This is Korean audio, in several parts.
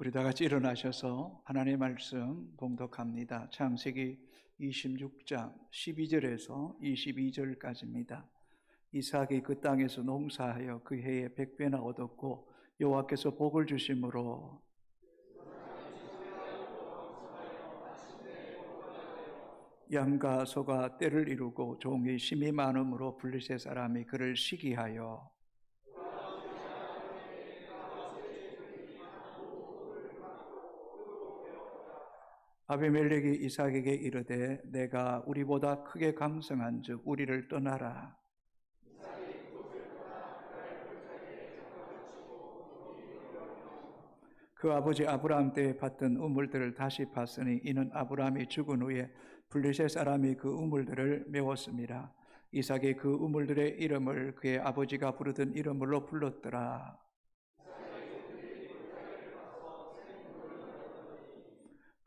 우리 다 같이 일어나셔서 하나님의 말씀 봉독합니다. 창세기 26장 12절에서 22절까지입니다. 이삭이 그 땅에서 농사하여 그 해에 100배나 얻었고 여호와께서 복을 주심으로 양과 소가 떼를 이루고 종이 심이 많음으로 블레셋 사람이 그를 시기하여 아비멜렉이 이삭에게 이르되 내가 우리보다 크게 강성한즉 우리를 떠나라. 그 아버지 아브라함 때에 팠던 우물들을 다시 팠으니 이는 아브라함이 죽은 후에 블레셋 사람이 그 우물들을 메웠습니다. 이삭이 그 우물들의 이름을 그의 아버지가 부르던 이름으로 불렀더라.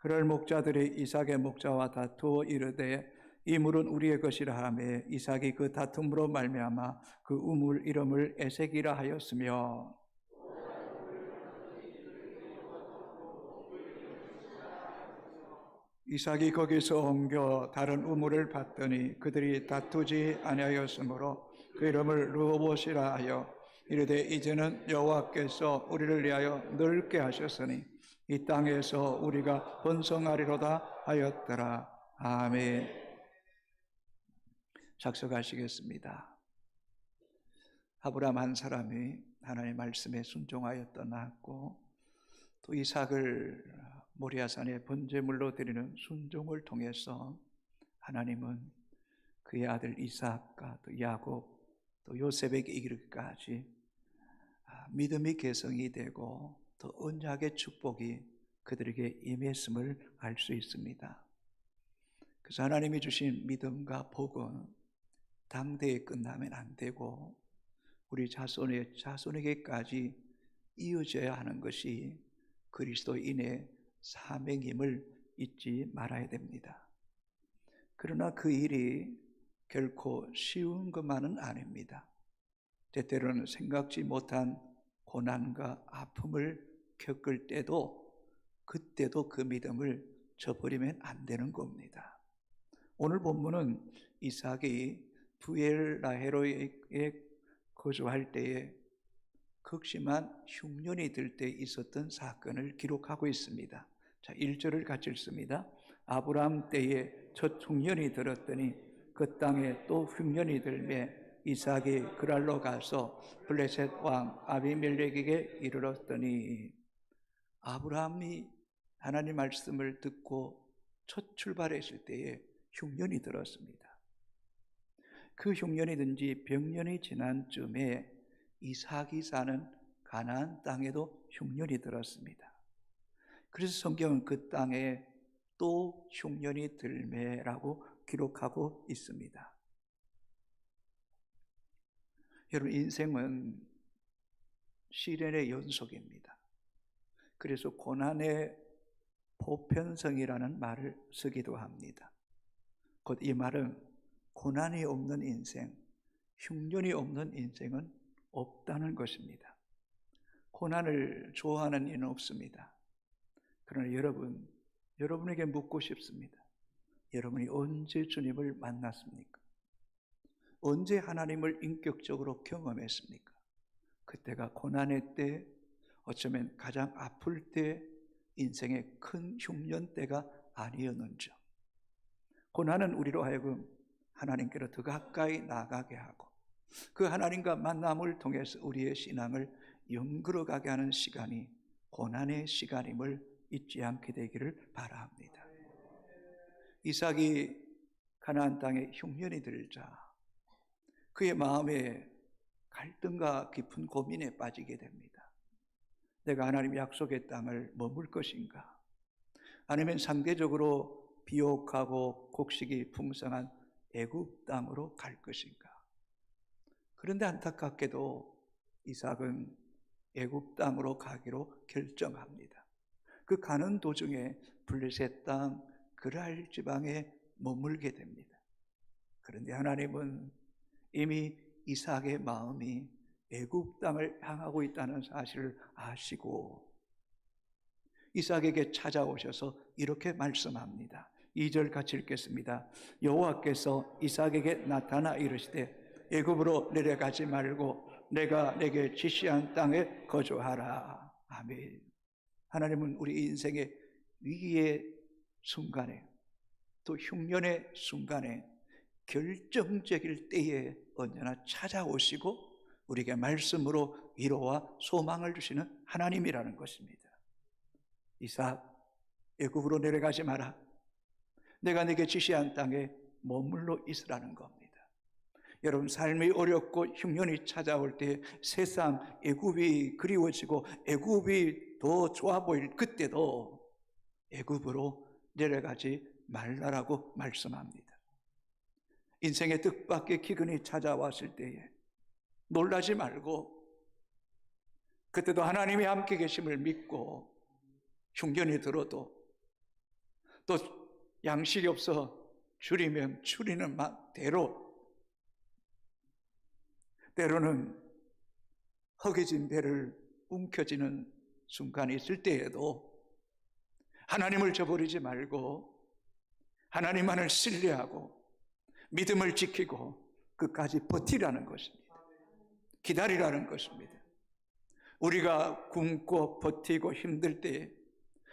그럴 목자들이 이삭의 목자와 다투어 이르되 이 물은 우리의 것이라 하며 이삭이 그 다툼으로 말미암아 그 우물 이름을 에색이라 하였으며 이삭이 거기서 옮겨 다른 우물을 봤더니 그들이 다투지 아니하였으므로 그 이름을 르호봇이라 하여 이르되 이제는 여호와께서 우리를 위하여 넓게 하셨으니 이 땅에서 우리가 번성하리로다 하였더라. 아멘. 작석하시겠습니다. 아브라함 한 사람이 하나님의 말씀에 순종하여 떠났고 또 이삭을 모리아산에 번제물로 드리는 순종을 통해서 하나님은 그의 아들 이삭과 또 야곱 또 요셉에게 이르기까지 믿음이 개성이 되고 또 언약의 축복이 그들에게 임했음을 알 수 있습니다. 그래서 하나님이 주신 믿음과 복은 당대에 끝나면 안 되고 우리 자손에게까지 이어져야 하는 것이 그리스도인의 사명임을 잊지 말아야 됩니다. 그러나 그 일이 결코 쉬운 것만은 아닙니다. 때때로는 생각지 못한 고난과 아픔을 겪을 때도 그때도 그 믿음을 저버리면 안 되는 겁니다. 오늘 본문은 이삭이 부엘라헤로에 거주할 때에 극심한 흉년이 들 때 있었던 사건을 기록하고 있습니다. 자, 1절을 같이 읽습니다. 아브라함 때에 첫 흉년이 들었더니 그 땅에 또 흉년이 들매 이삭이 그랄로 가서 블레셋 왕 아비멜렉에게 이르렀더니 아브라함이 하나님 말씀을 듣고 첫 출발했을 때에 흉년이 들었습니다. 그 흉년이 든지 병년이 지난 쯤에 이삭이 사는 가나안 땅에도 흉년이 들었습니다. 그래서 성경은 그 땅에 또 흉년이 들매라고 기록하고 있습니다. 여러분, 인생은 시련의 연속입니다. 그래서 고난의 보편성이라는 말을 쓰기도 합니다. 곧 이 말은 고난이 없는 인생, 흉년이 없는 인생은 없다는 것입니다. 고난을 좋아하는 이는 없습니다. 그러나 여러분에게 묻고 싶습니다. 여러분이 언제 주님을 만났습니까? 언제 하나님을 인격적으로 경험했습니까? 그때가 고난의 때, 어쩌면 가장 아플 때, 인생의 큰 흉년 때가 아니었는지. 고난은 우리로 하여금 하나님께로 더 가까이 나가게 하고 그 하나님과 만남을 통해서 우리의 신앙을 연결어가게 하는 시간이 고난의 시간임을 잊지 않게 되기를 바랍니다. 이삭이 가나안 땅에 흉년이 들자 그의 마음에 갈등과 깊은 고민에 빠지게 됩니다. 내가 하나님 약속의 땅을 머물 것인가? 아니면 상대적으로 비옥하고 곡식이 풍성한 애굽 땅으로 갈 것인가? 그런데 안타깝게도 이삭은 애굽 땅으로 가기로 결정합니다. 그 가는 도중에 블레셋 땅 그랄 지방에 머물게 됩니다. 그런데 하나님은 이미 이삭의 마음이 애굽 땅을 향하고 있다는 사실을 아시고 이삭에게 찾아오셔서 이렇게 말씀합니다. 2절 같이 읽겠습니다. 여호와께서 이삭에게 나타나 이르시되 애굽으로 내려가지 말고 내가 내게 지시한 땅에 거주하라. 아멘. 하나님은 우리 인생의 위기의 순간에, 또 흉년의 순간에, 결정적일 때에 언제나 찾아오시고 우리에게 말씀으로 위로와 소망을 주시는 하나님이라는 것입니다. 이삭, 애굽으로 내려가지 마라. 내가 네게 지시한 땅에 머물러 있으라는 겁니다. 여러분, 삶이 어렵고 흉년이 찾아올 때 세상 애굽이 그리워지고 애굽이 더 좋아 보일 그때도 애굽으로 내려가지 말라라고 말씀합니다. 인생의 뜻밖의 기근이 찾아왔을 때에 놀라지 말고 그때도 하나님이 함께 계심을 믿고, 흉년이 들어도 또 양식이 없어 줄이면 줄이는 대로, 때로는 허기진 배를 움켜쥐는 순간이 있을 때에도 하나님을 저버리지 말고 하나님만을 신뢰하고 믿음을 지키고 끝까지 버티라는 것입니다. 기다리라는 것입니다. 우리가 굶고 버티고 힘들 때에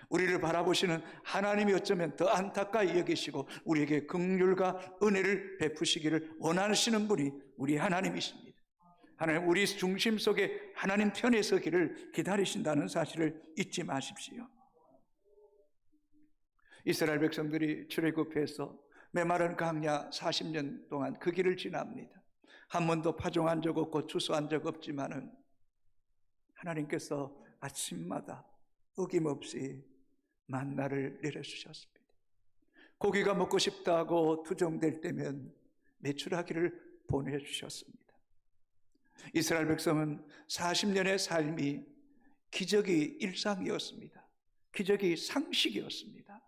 우리를 바라보시는 하나님이 어쩌면 더 안타까이 여기시고 우리에게 긍휼과 은혜를 베푸시기를 원하시는 분이 우리 하나님이십니다. 하나님, 우리 중심 속에 하나님 편에 서기를 기다리신다는 사실을 잊지 마십시오. 이스라엘 백성들이 출애굽해서 메마른 광야 40년 동안 그 길을 지납니다. 한 번도 파종한 적 없고 추수한 적 없지만은 하나님께서 아침마다 어김없이 만나를 내려주셨습니다. 고기가 먹고 싶다고 투정될 때면 메추라기를 보내주셨습니다. 이스라엘 백성은 40년의 삶이 기적이 일상이었습니다. 기적이 상식이었습니다.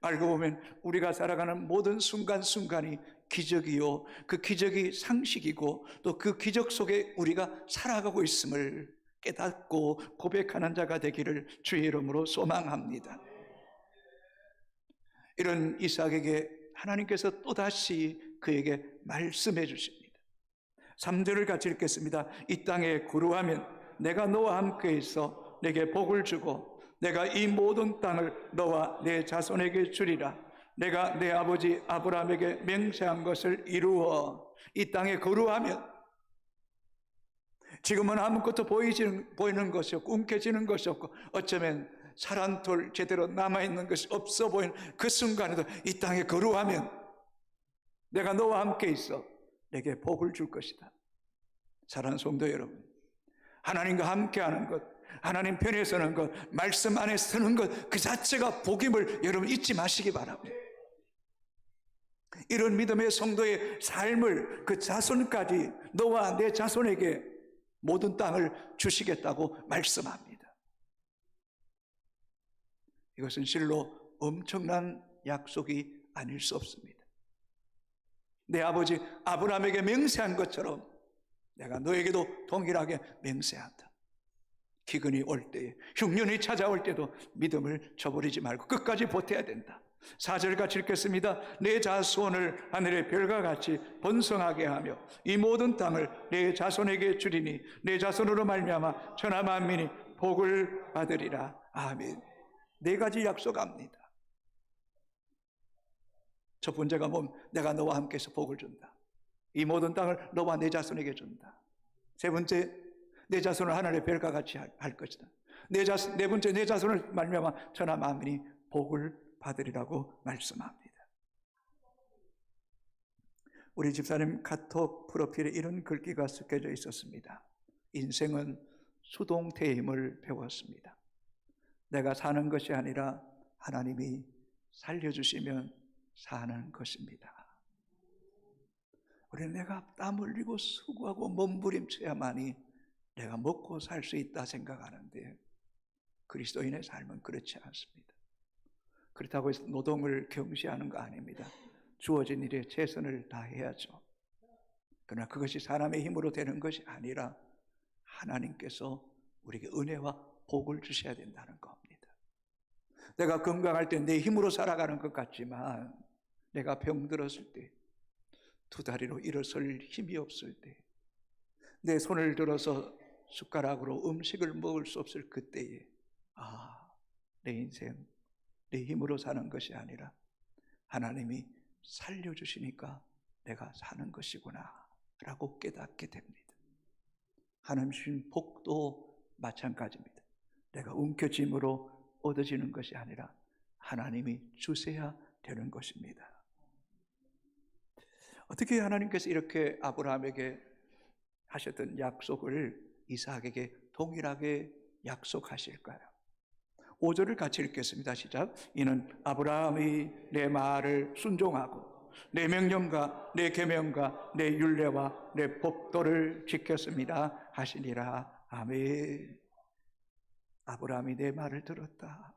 알고 보면 우리가 살아가는 모든 순간순간이 기적이요, 그 기적이 상식이고 또 그 기적 속에 우리가 살아가고 있음을 깨닫고 고백하는 자가 되기를 주의 이름으로 소망합니다. 이런 이삭에게 하나님께서 또다시 그에게 말씀해 주십니다. 3절을 같이 읽겠습니다. 이 땅에 거류하면 내가 너와 함께 있어 내게 복을 주고 내가 이 모든 땅을 너와 내 자손에게 주리라. 내가 내 아버지 아브라함에게 맹세한 것을 이루어. 이 땅에 거류하면, 지금은 아무것도 보이는 것이 없고 움켜쥐는 것이 없고 어쩌면 살 한 톨 제대로 남아있는 것이 없어 보이는 그 순간에도 이 땅에 거류하면 내가 너와 함께 있어 내게 복을 줄 것이다. 사랑하는 성도 여러분, 하나님과 함께하는 것, 하나님 편에 서는 것, 말씀 안에 서는 것 그 자체가 복임을 여러분 잊지 마시기 바랍니다. 이런 믿음의 성도의 삶을 그 자손까지, 너와 내 자손에게 모든 땅을 주시겠다고 말씀합니다. 이것은 실로 엄청난 약속이 아닐 수 없습니다. 내 아버지 아브라함에게 맹세한 것처럼 내가 너에게도 동일하게 맹세한다. 기근이 올 때에, 흉년이 찾아올 때도 믿음을 저버리지 말고 끝까지 버텨야 된다. 4절 같이 읽겠습니다. 내 자손을 하늘의 별과 같이 번성하게 하며 이 모든 땅을 내 자손에게 주리니 내 자손으로 말미암아 천하 만민이 복을 받으리라. 아멘. 4가지 약속합니다. 첫 번째가 내가 너와 함께해서 복을 준다. 이 모든 땅을 너와 내 자손에게 준다. 세 번째, 내 자손을 하늘의 별과 같이 할 것이다. 네 번째, 내 자손을 말미암아 천하 만민이 복을 받으리라고 말씀합니다. 우리 집사님 카톡 프로필에 이런 글귀가 쓰여져 있었습니다. 인생은 수동태임을 배웠습니다. 내가 사는 것이 아니라 하나님이 살려주시면 사는 것입니다. 우리는 내가 땀 흘리고 수고하고 몸부림쳐야만이 내가 먹고 살 수 있다 생각하는데 그리스도인의 삶은 그렇지 않습니다. 그렇다고 해서 노동을 경시하는 거 아닙니다. 주어진 일에 최선을 다해야죠. 그러나 그것이 사람의 힘으로 되는 것이 아니라 하나님께서 우리에게 은혜와 복을 주셔야 된다는 겁니다. 내가 건강할 때 내 힘으로 살아가는 것 같지만 내가 병들었을 때, 두 다리로 일어설 힘이 없을 때, 내 손을 들어서 숟가락으로 음식을 먹을 수 없을 그때에 내 인생 내 힘으로 사는 것이 아니라 하나님이 살려주시니까 내가 사는 것이구나 라고 깨닫게 됩니다. 하나님 주신 복도 마찬가지입니다. 내가 움켜짐으로 얻어지는 것이 아니라 하나님이 주셔야 되는 것입니다. 어떻게 하나님께서 이렇게 아브라함에게 하셨던 약속을 이삭에게 동일하게 약속하실까요? 5절을 같이 읽겠습니다. 시작. 이는 아브라함이 내 말을 순종하고 내 명령과 내 계명과 내 율례와 내 법도를 지켰습니다 하시니라. 아멘. 아브라함이 내 말을 들었다,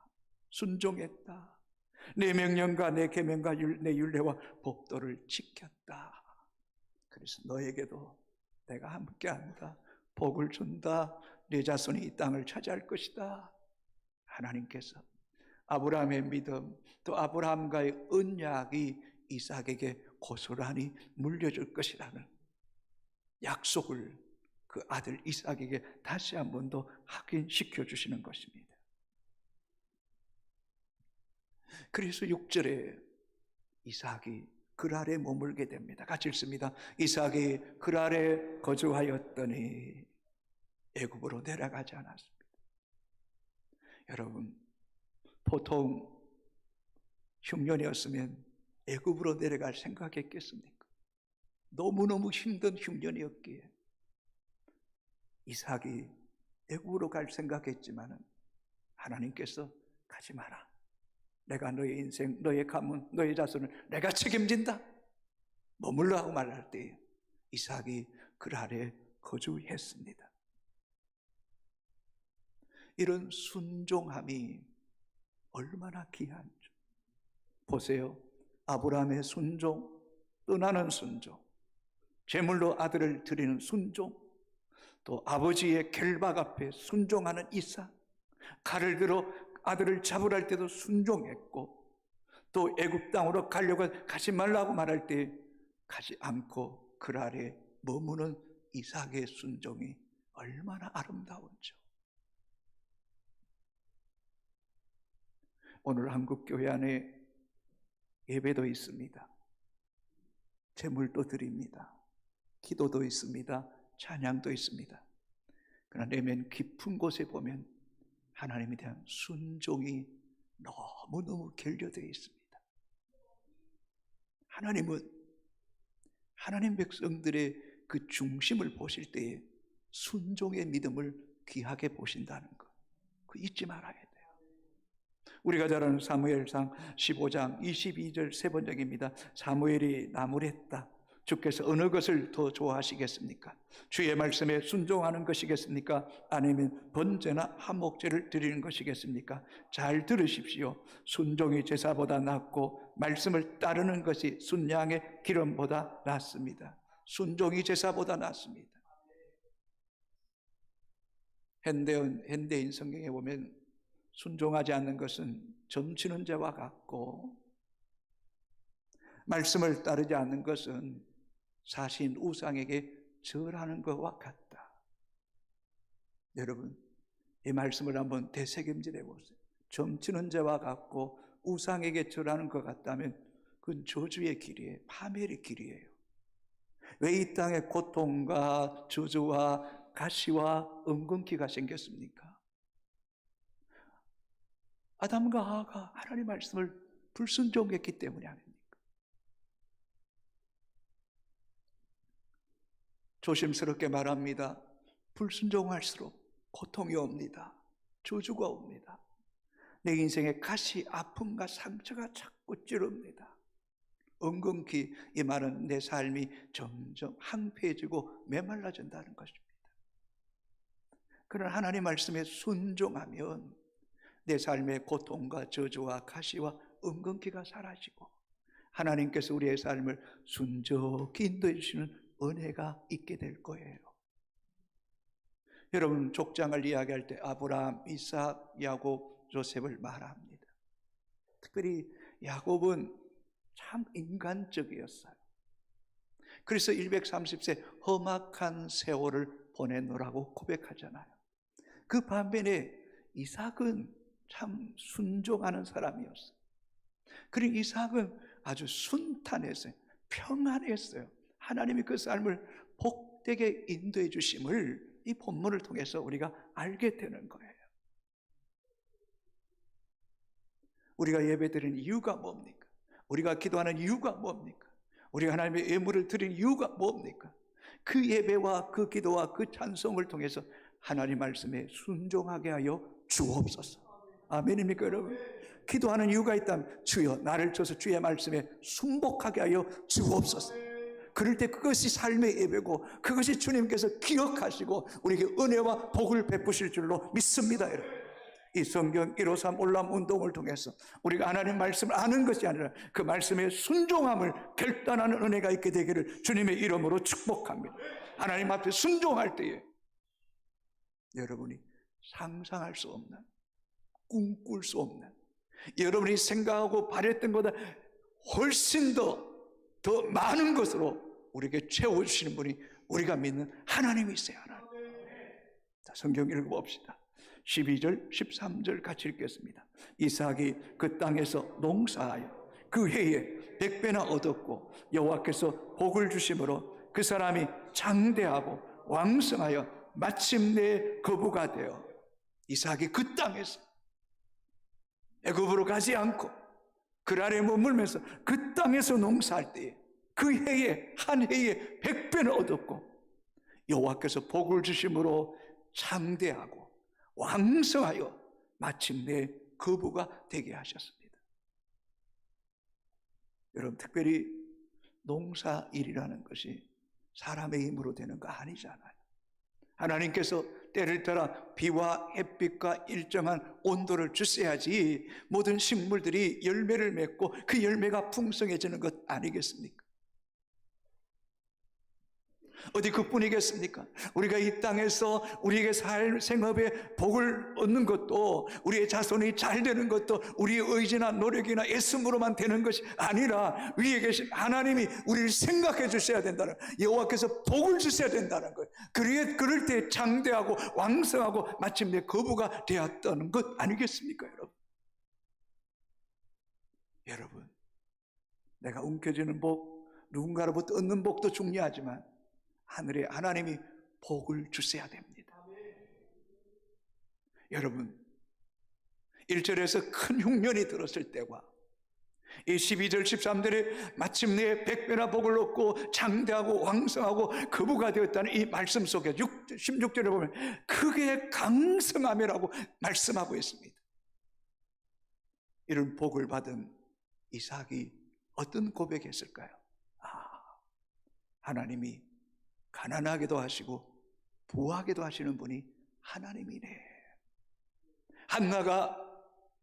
순종했다, 내 명령과 내 계명과 내 율례와 법도를 지켰다. 그래서 너에게도 내가 함께한다, 복을 준다, 네 자손이 이 땅을 차지할 것이다. 하나님께서 아브라함의 믿음, 또 아브라함과의 언약이 이삭에게 고스란히 물려줄 것이라는 약속을 그 아들 이삭에게 다시 한 번 더 확인시켜 주시는 것입니다. 그래서 6절에 이삭이 글 아래 머물게 됩니다. 같이 읽습니다. 이삭이 글 아래 거주하였더니 애굽으로 내려가지 않았습니다. 여러분, 보통 흉년이었으면 애굽으로 내려갈 생각했겠습니까? 너무너무 힘든 흉년이었기에 이삭이 애굽으로 갈 생각했지만 하나님께서 가지 마라, 내가 너의 인생, 너의 가문, 너의 자손을 내가 책임진다, 머물러 하고 말할 때 이삭이 그 아래 거주했습니다. 이런 순종함이 얼마나 귀한지 보세요. 아브라함의 순종, 떠나는 순종, 제물로 아들을 드리는 순종, 또 아버지의 결박 앞에 순종하는 이삭, 칼을 들어 아들을 잡으라 할 때도 순종했고, 또 애굽 땅으로 가려고 가지 말라고 말할 때 가지 않고 그 아래 머무는 이삭의 순종이 얼마나 아름다운지. 오늘 한국교회 안에 예배도 있습니다. 제물도 드립니다. 기도도 있습니다. 찬양도 있습니다. 그러나 내면 깊은 곳에 보면 하나님에 대한 순종이 너무너무 결여되어 있습니다. 하나님은 하나님 백성들의 그 중심을 보실 때에 순종의 믿음을 귀하게 보신다는 것, 그 잊지 말아야 돼요. 우리가 잘 아는 사무엘상 15장 22절 세 번역입니다. 사무엘이 나무랬다. 주께서 어느 것을 더 좋아하시겠습니까? 주의 말씀에 순종하는 것이겠습니까? 아니면 번제나 한목제를 드리는 것이겠습니까? 잘 들으십시오. 순종이 제사보다 낫고 말씀을 따르는 것이 순양의 기름보다 낫습니다. 순종이 제사보다 낫습니다. 현대인 성경에 보면 순종하지 않는 것은 점치는 죄와 같고, 말씀을 따르지 않는 것은 사신 우상에게 절하는 것과 같다. 여러분, 이 말씀을 한번 되새김질해 보세요. 점치는 죄와 같고 우상에게 절하는 것 같다면 그건 저주의 길이에요. 파멸의 길이에요. 왜 이 땅에 고통과 저주와 가시와 은근키가 생겼습니까? 아담과 하와가 하나님 말씀을 불순종했기 때문이 아닙니까? 조심스럽게 말합니다. 불순종할수록 고통이 옵니다. 저주가 옵니다. 내 인생에 가시, 아픔과 상처가 자꾸 찌릅니다. 은근히 이 말은 내 삶이 점점 황폐해지고 메말라진다는 것입니다. 그러나 하나님 말씀에 순종하면 내 삶의 고통과 저주와 가시와 은근기가 사라지고 하나님께서 우리의 삶을 순적히 인도해 주시는 은혜가 있게 될 거예요. 여러분, 족장을 이야기할 때 아브라함, 이삭, 야곱, 요셉을 말합니다. 특별히 야곱은 참 인간적이었어요. 그래서 130세 험악한 세월을 보내노라고 고백하잖아요. 그 반면에 이삭은 참 순종하는 사람이었어요. 그리고 이삭은 아주 순탄했어요. 평안했어요. 하나님이 그 삶을 복되게 인도해 주심을 이 본문을 통해서 우리가 알게 되는 거예요. 우리가 예배드리는 이유가 뭡니까? 우리가 기도하는 이유가 뭡니까? 우리가 하나님의 예물을 드리는 이유가 뭡니까? 그 예배와 그 기도와 그 찬송을 통해서 하나님 말씀에 순종하게 하여 주옵소서. 아멘입니까 여러분? 기도하는 이유가 있다면 주여 나를 쳐서 주의 말씀에 순복하게 하여 주옵소서. 그럴 때 그것이 삶의 예배고 그것이 주님께서 기억하시고 우리에게 은혜와 복을 베푸실 줄로 믿습니다. 여러분, 이 성경 153 올람 운동을 통해서 우리가 하나님 말씀을 아는 것이 아니라 그 말씀의 순종함을 결단하는 은혜가 있게 되기를 주님의 이름으로 축복합니다. 하나님 앞에 순종할 때에 여러분이 상상할 수 없는, 꿈꿀 수 없는, 여러분이 생각하고 바랬던 것보다 훨씬 더 많은 것으로 우리에게 채워주시는 분이 우리가 믿는 하나님이세요. 하나님. 자, 성경 읽어봅시다. 12절 13절 같이 읽겠습니다. 이삭이 그 땅에서 농사하여 그 해에 100배나 얻었고 여호와께서 복을 주심으로 그 사람이 장대하고 왕성하여 마침내 거부가 되어 이삭이 그 땅에서 애굽으로 가지 않고 그 아래 머물면서 그 땅에서 농사할 때에 그 해에 한 해에 100배는 얻었고 여호와께서 복을 주심으로 장대하고 왕성하여 마침내 거부가 되게 하셨습니다. 여러분, 특별히 농사일이라는 것이 사람의 힘으로 되는 거 아니잖아요. 하나님께서 때를 따라 비와 햇빛과 일정한 온도를 주셔야지 모든 식물들이 열매를 맺고 그 열매가 풍성해지는 것 아니겠습니까? 어디 그뿐이겠습니까? 우리가 이 땅에서 우리에게 생업에 복을 얻는 것도 우리의 자손이 잘 되는 것도 우리의 의지나 노력이나 애씀으로만 되는 것이 아니라 위에 계신 하나님이 우리를 생각해 주셔야 된다는, 여호와께서 복을 주셔야 된다는 거예요. 그럴 때 장대하고 왕성하고 마침내 거부가 되었다는 것 아니겠습니까? 여러분, 내가 움켜쥐는 복, 누군가로부터 얻는 복도 중요하지만 하늘에 하나님이 복을 주셔야 됩니다. 여러분, 1절에서 큰 흉년이 들었을 때와 이 12절 13절에 마침내 100배나 복을 얻고 장대하고 왕성하고 거부가 되었다는 이 말씀 속에 16절에 보면 크게 강성함이라고 말씀하고 있습니다. 이런 복을 받은 이삭이 어떤 고백했을까요? 하나님이 가난하게도 하시고 부하게도 하시는 분이 하나님이네. 한나가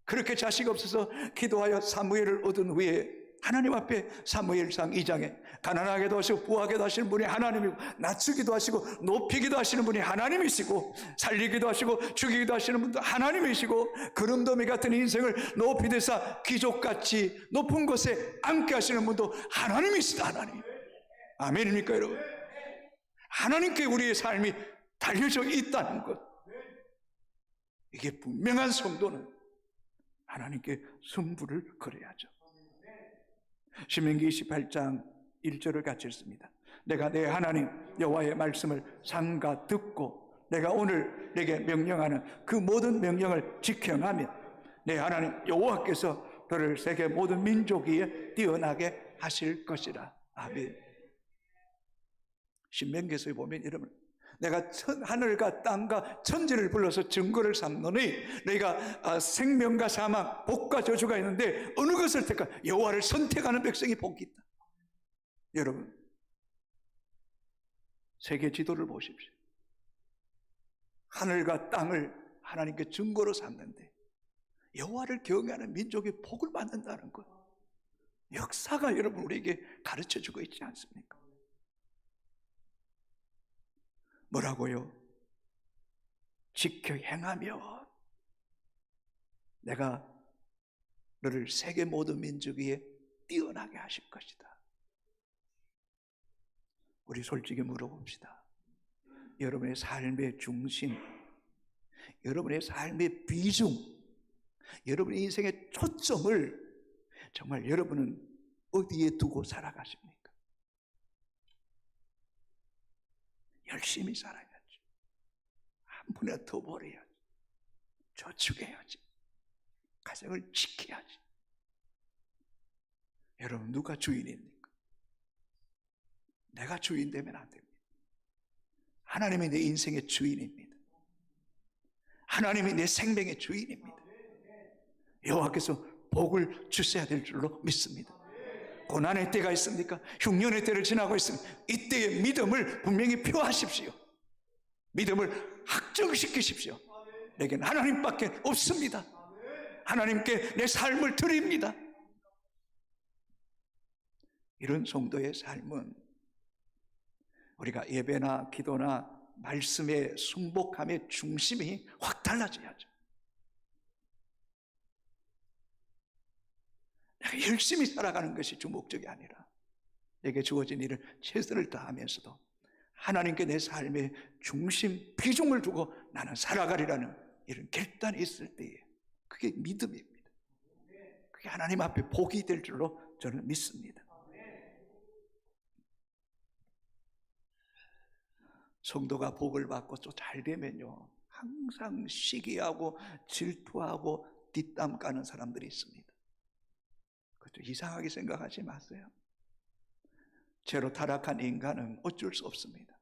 그렇게 자식 없어서 기도하여 사무엘을 얻은 후에 하나님 앞에 사무엘상 2장에 가난하게도 하시고 부하게도 하시는 분이 하나님이고 낮추기도 하시고 높이기도 하시는 분이 하나님이시고 살리기도 하시고 죽이기도 하시는 분도 하나님이시고 구름더미 같은 인생을 높이 되사 기족같이 높은 곳에 앉게 하시는 분도 하나님이시다. 하나님. 아멘입니까 여러분? 하나님께 우리의 삶이 달려져 있다는 것, 이게 분명한 성도는 하나님께 승부를 걸어야죠. 신명기 28장 1절을 같이 읽습니다. 내가 내 하나님 여호와의 말씀을 삼가 듣고 내가 오늘 내게 명령하는 그 모든 명령을 지켜가면 내 하나님 여호와께서 너를 세계 모든 민족 위에 뛰어나게 하실 것이라. 아멘. 신명기서에 보면 여러분, 내가 하늘과 땅과 천지를 불러서 증거를 삼노니 너희가 생명과 사망, 복과 저주가 있는데 어느 것을 택하? 여호와를 선택하는 백성이 복이 있다. 여러분, 세계 지도를 보십시오. 하늘과 땅을 하나님께 증거로 삼는데 여호와를 경외하는 민족이 복을 받는다는 것, 역사가 여러분 우리에게 가르쳐주고 있지 않습니까? 뭐라고요? 지켜 행하며 내가 너를 세계 모든 민족 위에 뛰어나게 하실 것이다. 우리 솔직히 물어봅시다. 여러분의 삶의 중심, 여러분의 삶의 비중, 여러분의 인생의 초점을 정말 여러분은 어디에 두고 살아가십니까? 열심히 살아야지. 한 푼에 더 벌어야지. 저축해야지. 가정을 지켜야지. 여러분, 누가 주인입니까? 내가 주인 되면 안 됩니다. 하나님이 내 인생의 주인입니다. 하나님이 내 생명의 주인입니다. 여호와께서 복을 주셔야 될 줄로 믿습니다. 고난의 때가 있습니까? 흉년의 때를 지나고 있습니다. 이때의 믿음을 분명히 표하십시오. 믿음을 확정시키십시오. 내게는 하나님밖에 없습니다. 하나님께 내 삶을 드립니다. 이런 성도의 삶은 우리가 예배나 기도나 말씀의 순복함의 중심이 확 달라져야죠. 내가 열심히 살아가는 것이 주 목적이 아니라 내게 주어진 일을 최선을 다하면서도 하나님께 내 삶의 중심, 비중을 두고 나는 살아가리라는 이런 결단이 있을 때에 그게 믿음입니다. 그게 하나님 앞에 복이 될 줄로 저는 믿습니다. 성도가 복을 받고 또 잘 되면요, 항상 시기하고 질투하고 뒷담 까는 사람들이 있습니다. 그것도 이상하게 생각하지 마세요. 죄로 타락한 인간은 어쩔 수 없습니다.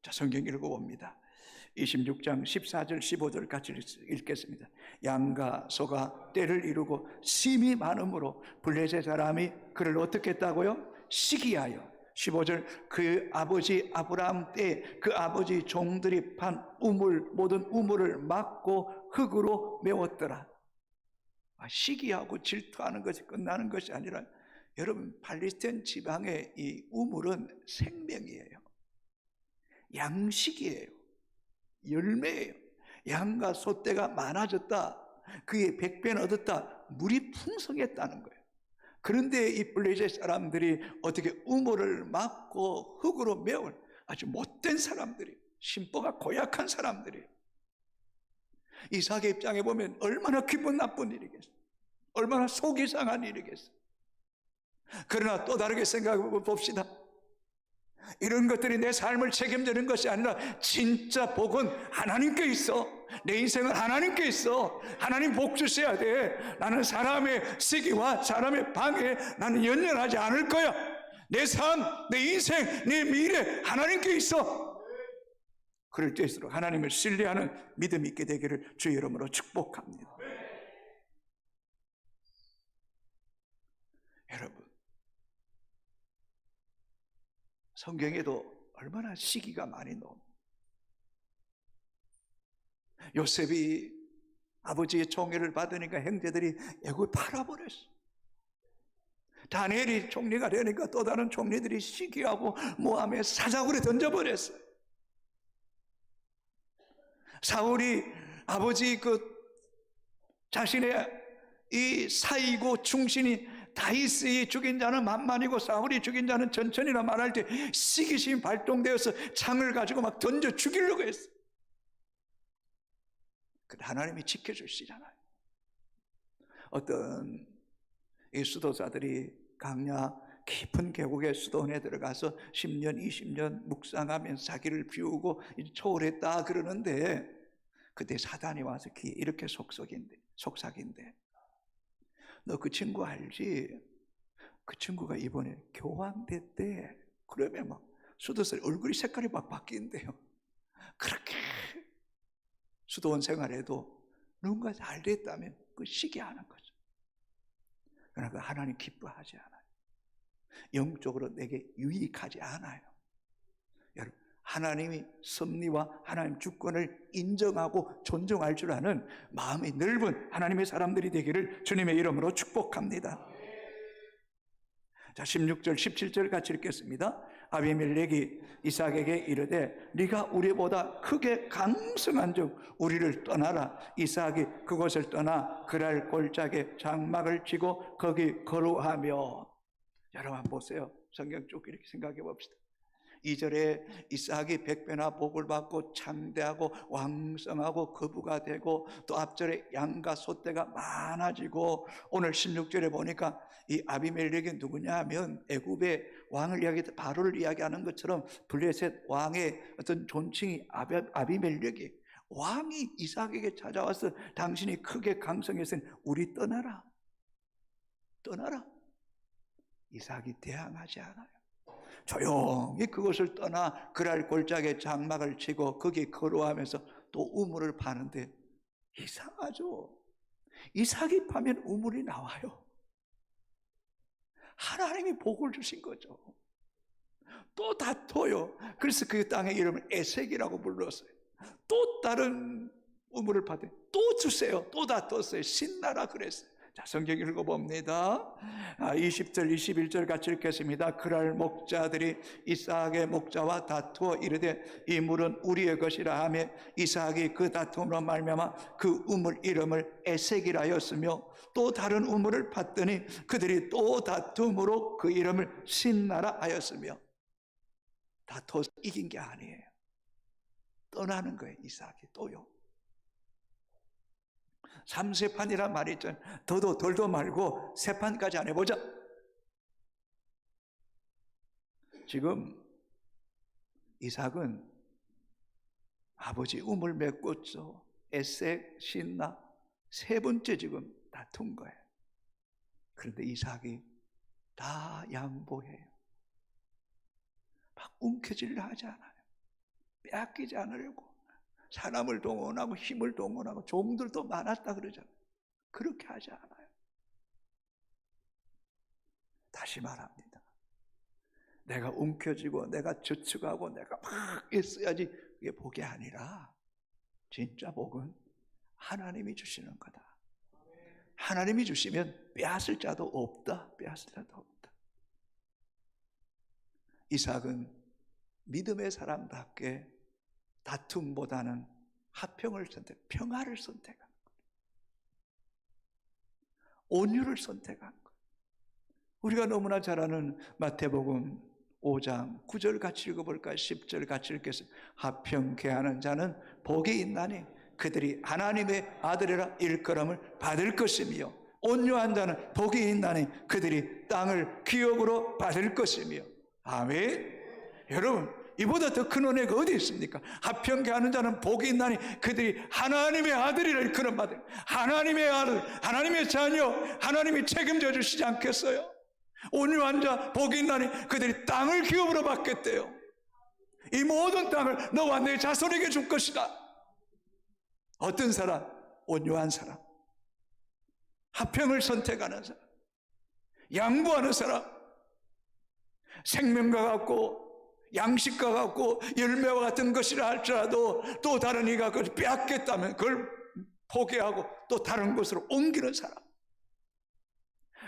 자, 성경 읽어봅니다. 26장 14절 15절 같이 읽겠습니다. 양과 소가 떼를 이루고 심이 많음으로 블레셋 사람이 그를 어떻게 했다고요? 시기하여. 15절 그 아버지 아브라함 때 그 아버지 종들이 판 우물, 모든 우물을 막고 흙으로 메웠더라. 시기하고 질투하는 것이 끝나는 것이 아니라, 여러분, 팔레스타인 지방의 이 우물은 생명이에요. 양식이에요. 열매예요. 양과 소떼가 많아졌다, 그의 100배는 얻었다, 물이 풍성했다는 거예요. 그런데 이 블레셋 사람들이 어떻게 우물을 막고 흙으로 메운 아주 못된 사람들이, 심보가 고약한 사람들이, 이삭의 입장에 보면 얼마나 기분 나쁜 일이겠어요. 얼마나 속이 상한 일이겠어요. 그러나 또 다르게 생각해 봅시다. 이런 것들이 내 삶을 책임지는 것이 아니라 진짜 복은 하나님께 있어. 내 인생은 하나님께 있어. 하나님 복 주셔야 돼. 나는 사람의 시기와 사람의 방해에 나는 연연하지 않을 거야. 내 삶, 내 인생, 내 미래 하나님께 있어. 그럴 때일수록 하나님을 신뢰하는 믿음이 있게 되기를 주의 이름으로 축복합니다. 여러분, 성경에도 얼마나 시기가 많이 나옵니다. 요셉이 아버지의 총애를 받으니까 형제들이 애굽에 팔아버렸어. 다니엘이 총리가 되니까 또 다른 총리들이 시기하고 모함에 사자굴에 던져버렸어. 사울이 아버지 자신의 이 사이고 충신이 다윗이 죽인 자는 만만이고 사울이 죽인 자는 천천이라 말할 때 시기심이 발동되어서 창을 가지고 막 던져 죽이려고 했어. 근데 하나님이 지켜주시잖아요. 어떤 이 수도사들이 강야 깊은 계곡의 수도원에 들어가서 10년 20년 묵상하면서 자기를 비우고 초월했다 그러는데, 그때 사단이 와서 귀에 이렇게 속삭인데 너 그 친구 알지? 그 친구가 이번에 교황됐대. 그러면 막 수도사 얼굴이 색깔이 막 바뀐대요. 그렇게 수도원 생활에도 누군가 잘 됐다면 그 시기하는 거죠. 그러나 그 하나님 기뻐하지 않아요. 영적으로 내게 유익하지 않아요. 여러분, 하나님이 섭리와 하나님 주권을 인정하고 존중할 줄 아는 마음이 넓은 하나님의 사람들이 되기를 주님의 이름으로 축복합니다. 자, 16절 17절 같이 읽겠습니다. 아비멜렉이 이삭에게 이르되 네가 우리보다 크게 강성한즉 우리를 떠나라. 이삭이 그곳을 떠나 그랄 골짜기에 장막을 치고 거기 거루하며. 여러분 한번 보세요. 성경 쭉 이렇게 생각해 봅시다. 2절에 이삭이 100배나 복을 받고 창대하고 왕성하고 거부가 되고, 또 앞절에 양과 소떼가 많아지고, 오늘 16절에 보니까 이 아비멜렉이 누구냐 하면 애굽의 왕을 이야기해 바로를 이야기하는 것처럼 블레셋 왕의 어떤 존칭이 아비멜렉이, 왕이 이삭에게 찾아와서 당신이 크게 강성했으니 우리 떠나라. 이삭이 대항하지 않아요. 조용히 그곳을 떠나 그랄 골짜기에 장막을 치고 거기 거루하면서 또 우물을 파는데, 이상하죠. 이삭이 파면 우물이 나와요. 하나님이 복을 주신 거죠. 또 다퉈요. 그래서 그 땅의 이름을 에색이라고 불렀어요. 또 다른 우물을 파되 또 주세요. 또 다퉜어요. 신나라 그랬어요. 자, 성경 읽어봅니다. 20절 21절 같이 읽겠습니다. 그랄 목자들이 이삭의 목자와 다투어 이르되 이 물은 우리의 것이라 하며 이삭이 그 다툼으로 말미암아 그 우물 이름을 에색이라 하였으며, 또 다른 우물을 팠더니 그들이 또 다툼으로 그 이름을 신나라 하였으며. 다투어서 이긴 게 아니에요. 떠나는 거예요. 이삭이 또요. 삼세판이란 말이 있잖아요. 더도 덜도 말고 세 판까지 안 해보자. 지금 이삭은 아버지 우물 메꿨죠. 에색, 신나 세 번째 지금 다툰 거예요. 그런데 이삭이 다 양보해요. 막 움켜쥐려 하지 않아요. 빼앗기지 않으려고 사람을 동원하고 힘을 동원하고 종들도 많았다 그러잖아요. 그렇게 하지 않아요. 다시 말합니다. 내가 움켜쥐고 내가 저축하고 내가 막 애써야지 그게 복이 아니라, 진짜 복은 하나님이 주시는 거다. 하나님이 주시면 빼앗을 자도 없다. 빼앗을 자도 없다. 이삭은 믿음의 사람답게 다툼보다는 화평을 평화를 선택한 거예요. 온유를 선택한 거예요. 우리가 너무나 잘 아는 마태복음 5장 9절 같이 읽어볼까요? 10절 같이 읽겠습니다. 화평케 하는 자는 복이 있나니 그들이 하나님의 아들이라 일컬음을 받을 것이며, 온유한 자는 복이 있나니 그들이 땅을 기업으로 받을 것이며. 아멘. 여러분, 이보다 더 큰 은혜가 어디 있습니까? 화평케 하는 자는 복이 있나니 그들이 하나님의 아들이라 일컬음 받을. 하나님의 아들, 하나님의 자녀, 하나님이 책임져 주시지 않겠어요? 온유한 자 복이 있나니 그들이 땅을 기업으로 받겠대요. 이 모든 땅을 너와 내 자손에게 줄 것이다. 어떤 사람? 온유한 사람, 화평을 선택하는 사람, 양보하는 사람, 생명과 같고 양식과 같고 열매와 같은 것이라 할지라도 또 다른 이가 그걸 빼앗겠다면 그걸 포기하고 또 다른 곳으로 옮기는 사람.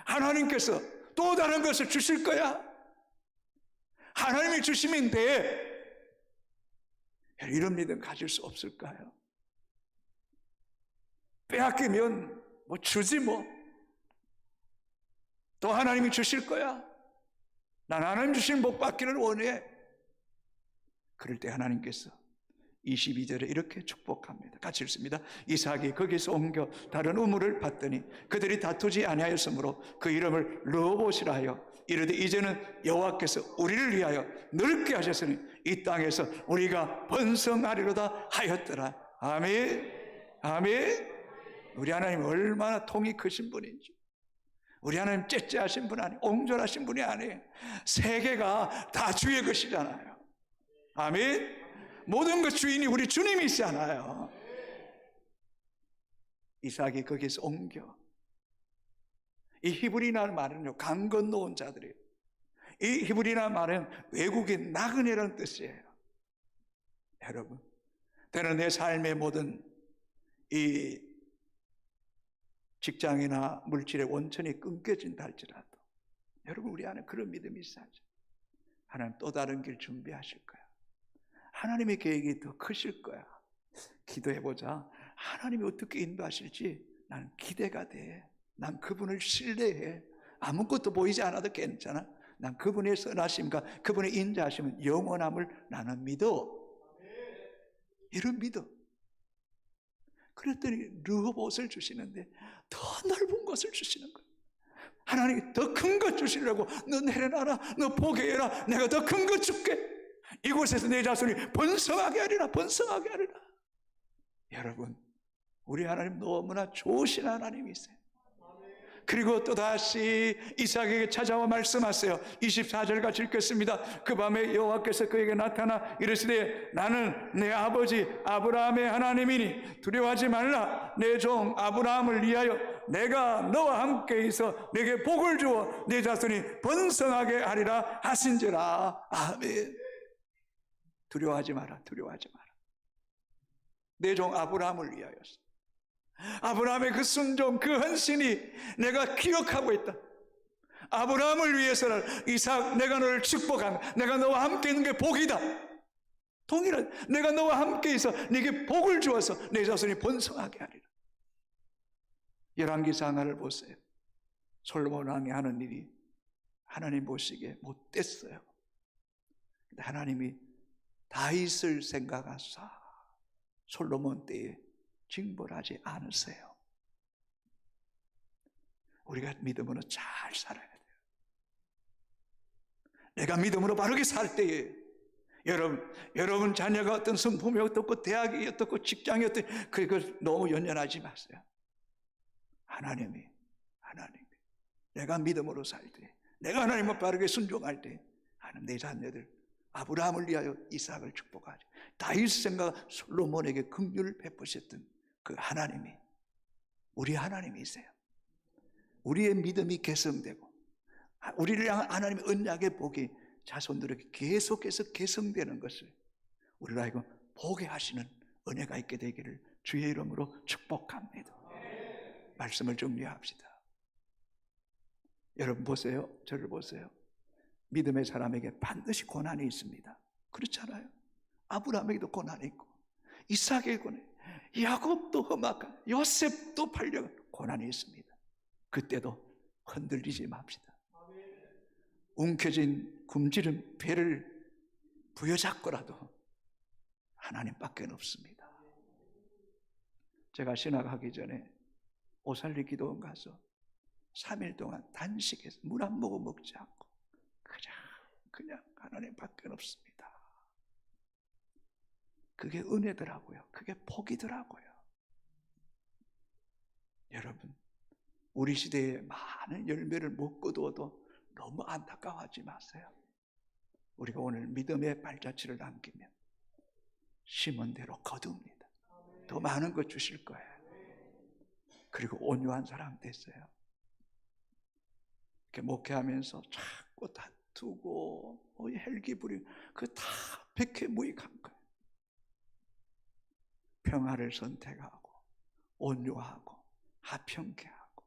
하나님께서 또 다른 것을 주실 거야. 하나님이 주시면 돼. 이런 믿음 가질 수 없을까요? 빼앗기면 뭐 주지 뭐. 또 하나님이 주실 거야. 난 하나님 주신 복 받기를 원해. 그럴 때 하나님께서 22절에 이렇게 축복합니다. 같이 읽습니다. 이삭이 거기서 옮겨 다른 우물을 봤더니 그들이 다투지 아니하였으므로 그 이름을 르호봇이라 하여 이르되 이제는 여호와께서 우리를 위하여 넓게 하셨으니 이 땅에서 우리가 번성하리로다 하였더라. 아멘. 아멘. 우리 하나님 얼마나 통이 크신 분인지. 우리 하나님 째째하신 분 아니에요. 옹졸하신 분이 아니에요. 세계가 다 주의 것이잖아요. 아멘. 모든 것 주인이 우리 주님이시잖아요. 이삭이 거기서 옮겨. 이 히브리라는 말은요, 강 건너온 자들이에요. 이 히브리라는 말은 외국인 나그네라는 뜻이에요. 여러분, 때는 내 삶의 모든 이 직장이나 물질의 원천이 끊겨진다 할지라도 여러분, 우리 안에 그런 믿음이 있어야죠. 하나님 또 다른 길 준비하실 거야. 하나님의 계획이 더 크실 거야. 기도해보자. 하나님이 어떻게 인도하실지 나는 기대가 돼. 난 그분을 신뢰해. 아무것도 보이지 않아도 괜찮아. 난 그분의 선하심과 그분의 인자하심은 영원함을 나는 믿어. 이런 믿어. 그랬더니 르호봇을 주시는데 더 넓은 것을 주시는 거예요. 하나님이 더 큰 것 주시려고 너 내려놔라, 너 포기해라, 내가 더 큰 것 줄게. 이곳에서 내 자손이 번성하게 하리라, 번성하게 하리라. 여러분, 우리 하나님 너무나 좋으신 하나님이세요. 그리고 또다시 이삭에게 찾아와 말씀하세요. 24절 같이 읽겠습니다. 그 밤에 여호와께서 그에게 나타나 이르시되 나는 내 아버지 아브라함의 하나님이니 두려워하지 말라. 내 종 아브라함을 위하여 내가 너와 함께 있어 내게 복을 주어 내 자손이 번성하게 하리라 하신지라. 아멘. 두려워하지 마라. 두려워하지 마라. 내 종 아브라함을 위하여서. 아브라함의 그 순종, 그 헌신이 내가 기억하고 있다. 아브라함을 위해서는 이삭, 내가 너를 축복한다. 내가 너와 함께 있는 게 복이다. 동일한, 내가 너와 함께 있어 네게 복을 주어서 내 자손이 번성하게 하리라. 열왕기사 하나를 보세요. 솔로몬 왕이 하는 일이 하나님 보시기에 못됐어요. 근데 하나님이 다윗을 생각하사 솔로몬 때에 징벌하지 않으세요. 우리가 믿음으로 잘 살아야 돼요. 내가 믿음으로 바르게 살 때에 여러분 자녀가 어떤 성품이 어떻고 대학이 어떻고 직장이 어떻고 그걸 너무 연연하지 마세요. 하나님이 내가 믿음으로 살 때, 내가 하나님을 바르게 순종할 때 하나님 내 자녀들 아브라함을 위하여 이삭을 축복하지. 다윗 생각 솔로몬에게 긍휼을 베푸셨던 그 하나님이 우리 하나님이세요. 우리의 믿음이 개성되고 우리를 향한 하나님의 언약의 복이 자손들에게 계속해서 개성되는 것을 우리로 하여금 보게 하시는 은혜가 있게 되기를 주의 이름으로 축복합니다. 말씀을 정리합시다. 여러분 보세요. 저를 보세요. 믿음의 사람에게 반드시 고난이 있습니다. 그렇잖아요. 아브라함에게도 고난이 있고 이삭에게 고난이 있고 야곱도 험악한 요셉도 팔려간 고난이 있습니다. 그때도 흔들리지 맙시다. 움켜진 굶주린 배를 부여잡고라도 하나님밖에 없습니다. 제가 신학하기 전에 오살리 기도원 가서 3일 동안 단식해서 물 한 모금 먹지 않고 그냥 하나님밖에 없습니다. 그게 은혜더라고요. 그게 복이더라고요. 여러분, 우리 시대에 많은 열매를 못 거두어도 너무 안타까워하지 마세요. 우리가 오늘 믿음의 발자취를 남기면 심은 대로 거둡니다. 더 많은 것 주실 거예요. 그리고 온유한 사람 됐어요. 이렇게 목회하면서 자꾸 다투고 헬기 부리고 그 다 백해무익한 거예요. 평화를 선택하고 온유하고 하평케 하고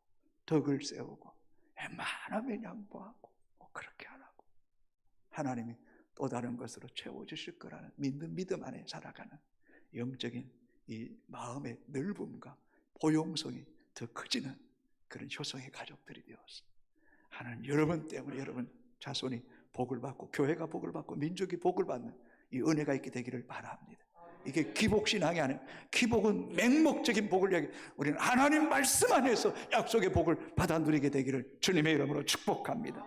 덕을 세우고 웬만하면 양보하고 그렇게 하라고 하나님이 또 다른 것으로 채워주실 거라는 믿는 믿음 안에 살아가는 영적인 이 마음의 넓음과 포용성이 더 커지는 그런 효성의 가족들이 되었어. 하나님 여러분 때문에 여러분 자손이 복을 받고 교회가 복을 받고 민족이 복을 받는 이 은혜가 있게 되기를 바랍니다. 이게 기복신앙이 아니에요. 기복은 맹목적인 복을 이야기. 우리는 하나님 말씀 안에서 약속의 복을 받아 누리게 되기를 주님의 이름으로 축복합니다.